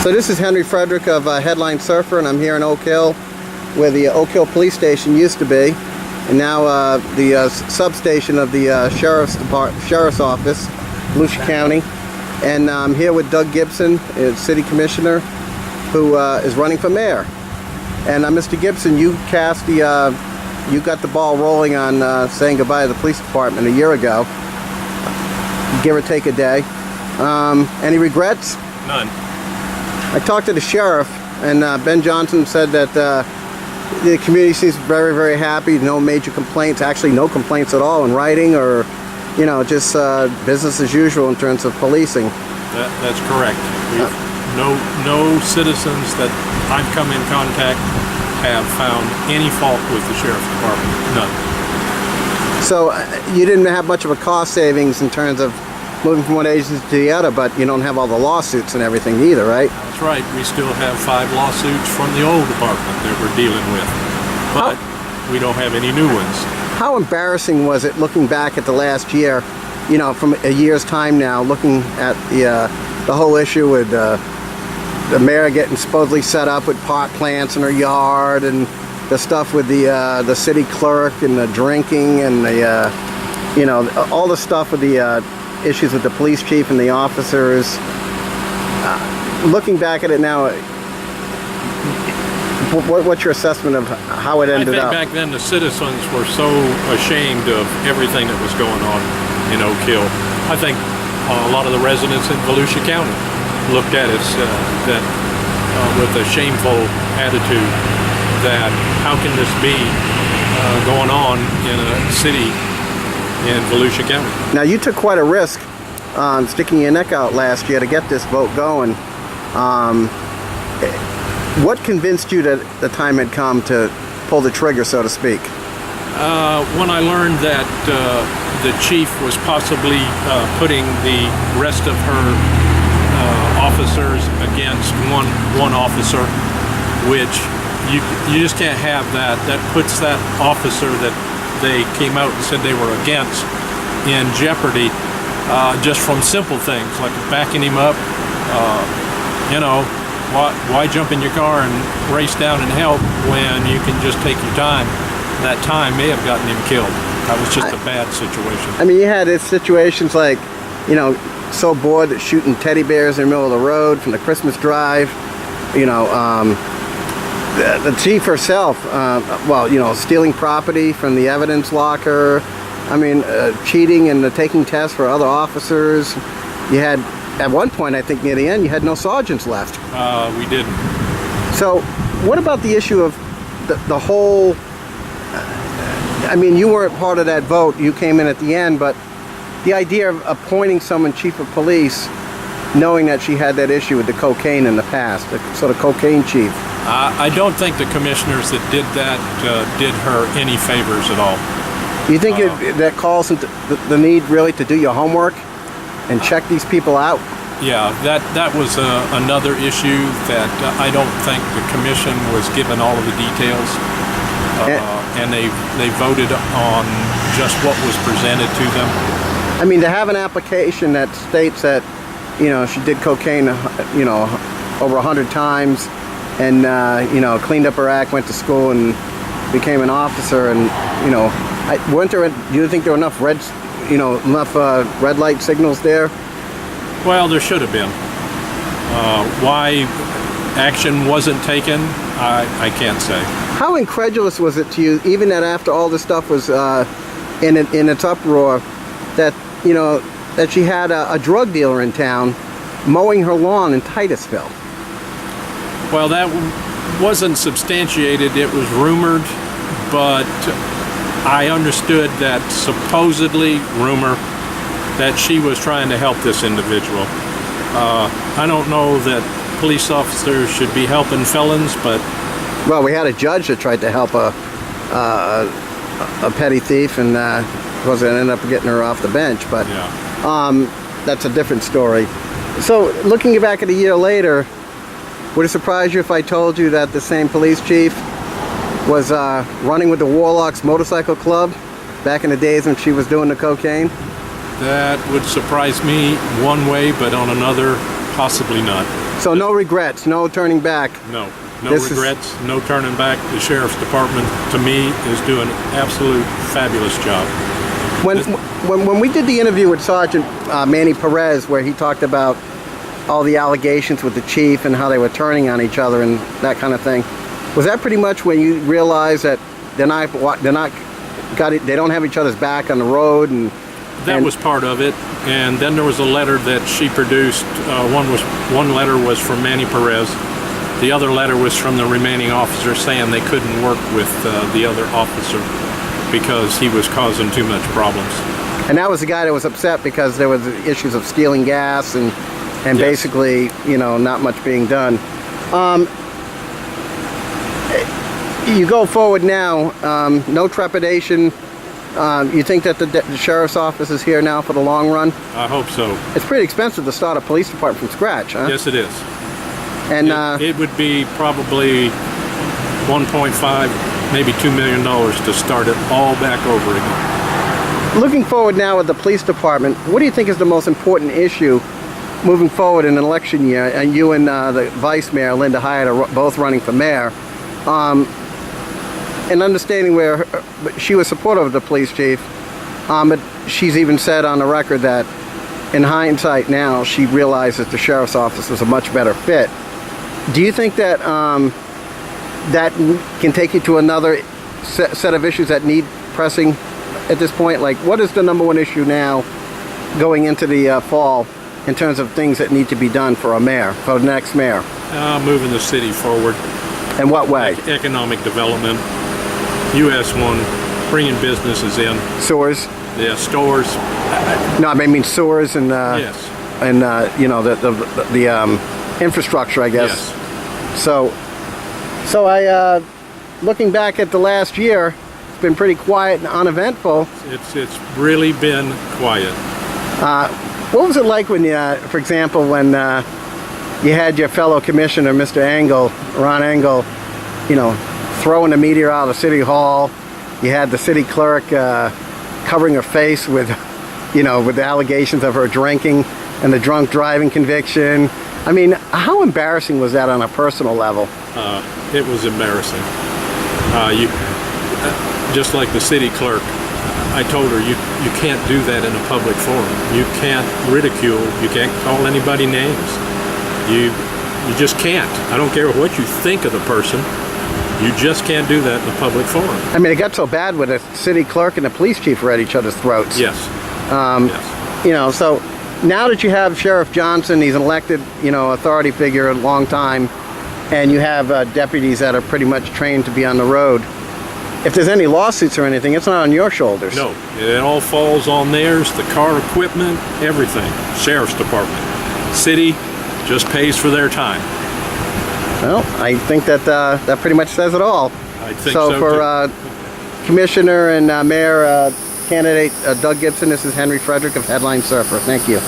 So this is Henry Frederick of Headline Surfer, and I'm here in Oak Hill, where the Oak Hill Police Station used to be, and now the substation of the Sheriff's Office, Volusia County. And I'm here with Doug Gibson, City Commissioner, who is running for mayor. And Mr. Gibson, you cast the, you got the ball rolling on saying goodbye to the police department a year ago, give or take a day. Any regrets? None. I talked to the sheriff, and Ben Johnson said that the community seems very, very happy. No major complaints, actually no complaints at all in writing, or, you know, just business as usual in terms of policing. That's correct. No citizens that I've come in contact have found any fault with the sheriff's department. None. So you didn't have much of a cost savings in terms of moving from one agency to the other, but you don't have all the lawsuits and everything either, right? That's right. We still have 5 lawsuits from the old department that we're dealing with, but we don't have any new ones. How embarrassing was it looking back at the last year, you know, from a year's time now, looking at the whole issue with the mayor getting supposedly set up with pot plants in her yard, and the stuff with the city clerk and the drinking, and the you know, all the stuff with the issues with the police chief and the officers. Looking back at it now, what's your assessment of how it ended up? I think back then the citizens were so ashamed of everything that was going on in Oak Hill. I think a lot of the residents in Volusia County looked at us with a shameful attitude that how can this be going on in a city in Volusia County. Now, you took quite a risk sticking your neck out last year to get this vote going. What convinced you that the time had come to pull the trigger, so to speak? When I learned that the chief was possibly putting the rest of her officers against one officer, which you just can't have that. That puts that officer that they came out and said they were against in jeopardy, just from simple things like backing him up. You know, why jump in your car and race down and help when you can just take your time? That time may have gotten him killed. That was just a bad situation. I mean, you had situations like, you know, so bored that shooting teddy bears in the middle of the road from the Christmas drive. You know, the chief herself, well, you know, stealing property from the evidence locker. I mean, cheating and taking tests for other officers. You had, at one point, I think near the end, you had no sergeants left. We didn't. So, what about the issue of the whole, I mean, you weren't part of that vote, you came in at the end, but the idea of appointing someone chief of police, knowing that she had that issue with the cocaine in the past, the sort of cocaine chief. I don't think the commissioners that did that did her any favors at all. Do you think that calls into the need really to do your homework and check these people out? Yeah, that was another issue that I don't think the commission was given all of the details, and they voted on just what was presented to them. I mean, to have an application that states that, you know, she did cocaine, you know, over 100 times, and you know, cleaned up her act, went to school, and became an officer, and you know, do you think there were enough red light signals there? Well, there should have been. Why action wasn't taken, I can't say. How incredulous was it to you, even that after all this stuff was in its uproar, that, you know, that she had a drug dealer in town mowing her lawn in Titusville? Well, that wasn't substantiated. It was rumored, but I understood that supposedly rumor that she was trying to help this individual. I don't know that police officers should be helping felons, but... Well, we had a judge that tried to help a petty thief, and of course it ended up getting her off the bench, but yeah. That's a different story. So, looking back at a year later, would it surprise you if I told you that the same police chief was running with the Warlocks Motorcycle Club back in the days when she was doing the cocaine? That would surprise me one way, but on another, possibly not. So no regrets, no turning back. No This is- regrets, no turning back. The Sheriff's Department, to me, is doing an absolute fabulous job. When we did the interview with Sergeant Manny Perez, where he talked about all the allegations with the chief and how they were turning on each other and that kind of thing, was that pretty much when you realized that they don't have each other's back on the road? And That was part of it, and then there was a letter that she produced. One letter was from Manny Perez. The other letter was from the remaining officer saying they couldn't work with the other officer because he was causing too much problems. And that was the guy that was upset because there was issues of stealing gas and Yes. basically, not much being done. You go forward now, no trepidation. You think that the sheriff's office is here now for the long run? I hope so. It's pretty expensive to start a police department from scratch, huh? Yes, it is. And It would be probably 1.5, maybe $2 million to start it all back over again. looking forward now with the police department, what do you think is the most important issue moving forward in an election year? And you and the vice mayor, Linda Hyatt, are both running for mayor. And understanding where she was supportive of the police chief, but she's even said on the record that in hindsight now she realizes the sheriff's office was a much better fit. Do you think that that can take you to another set of issues that need pressing at this point? Like, what is the number one issue now going into the fall in terms of things that need to be done for a mayor, for the next mayor? Moving the city forward. In what way? Economic development. US 1, bringing businesses in. Sewers? Yeah, stores. No, I mean sewers and Yes. and the infrastructure, I guess. Yes. So I looking back at the last year, it's been pretty quiet and uneventful. It's really been quiet. What was it like when you, for example, when you had your fellow commissioner, Mr. Engel, Ron Engel, throwing the meteor out of City Hall? You had the city clerk covering her face with, with the allegations of her drinking and the drunk driving conviction. I mean, how embarrassing was that on a personal level? It was embarrassing. Just like the city clerk, I told her, you can't do that in a public forum. You can't ridicule, you can't call anybody names. You just can't. I don't care what you think of the person. You just can't do that in a public forum. I mean, it got so bad with the city clerk and the police chief were at each other's throats. Yes. Yes. So now that you have Sheriff Johnson, he's an elected, authority figure a long time, and you have deputies that are pretty much trained to be on the road. If there's any lawsuits or anything, it's not on your shoulders. No, it all falls on theirs, the car equipment, everything. Sheriff's Department. City just pays for their time. Well, I think that that pretty much says it all. I think so for too. Commissioner and Mayor candidate Doug Gibson, this is Henry Frederick of Headline Surfer. Thank you.